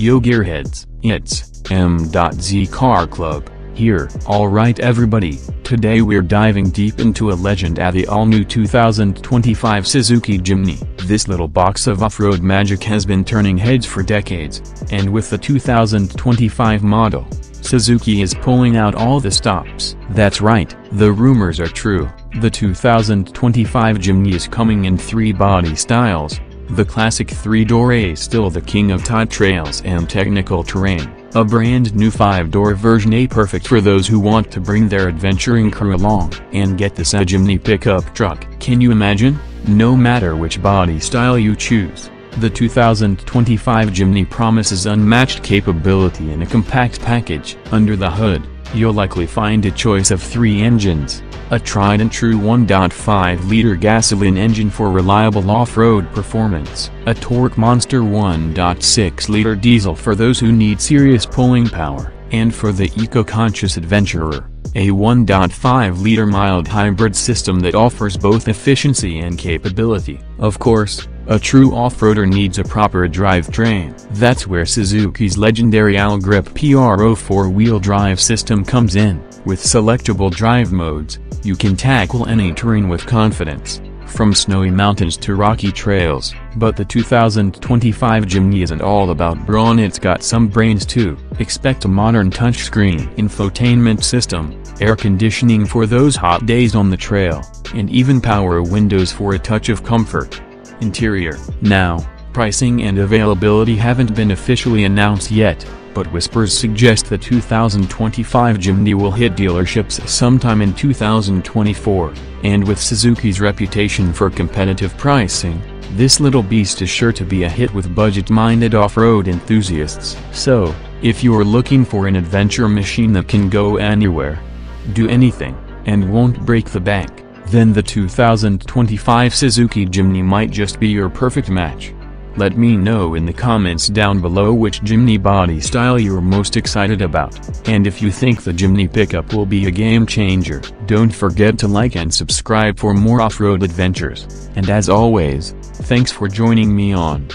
Yo gearheads, it's M.Z Car Club here. Alright everybody, today we're diving deep into a legend at the all-new 2025 Suzuki Jimny. This little box of off-road magic has been turning heads for decades, and with the 2025 model, Suzuki is pulling out all the stops. That's right, the rumors are true. The 2025 Jimny is coming in 3 body styles. The classic 3-door is still the king of tight trails and technical terrain. A brand new 5-door version A perfect for those who want to bring their adventuring crew along. And get this a Jimny pickup truck. Can you imagine? No matter which body style you choose, the 2025 Jimny promises unmatched capability in a compact package. Under the hood, you'll likely find a choice of 3 engines. A tried and true 1.5-liter gasoline engine for reliable off-road performance. A torque monster 1.6-liter diesel for those who need serious pulling power. And for the eco-conscious adventurer, a 1.5-liter mild hybrid system that offers both efficiency and capability. Of course, a true off-roader needs a proper drivetrain. That's where Suzuki's legendary All-Grip Pro 4-wheel drive system comes in. With selectable drive modes, you can tackle any terrain with confidence, from snowy mountains to rocky trails. But the 2025 Jimny isn't all about brawn, it's got some brains too. Expect a modern touchscreen infotainment system, air conditioning for those hot days on the trail, and even power windows for a touch of comfort. Interior. Now, pricing and availability haven't been officially announced yet, but whispers suggest the 2025 Jimny will hit dealerships sometime in 2024, and with Suzuki's reputation for competitive pricing, this little beast is sure to be a hit with budget-minded off-road enthusiasts. So, if you're looking for an adventure machine that can go anywhere, do anything, and won't break the bank, then the 2025 Suzuki Jimny might just be your perfect match. Let me know in the comments down below which Jimny body style you're most excited about, and if you think the Jimny pickup will be a game changer. Don't forget to like and subscribe for more off-road adventures, and as always, thanks for joining me on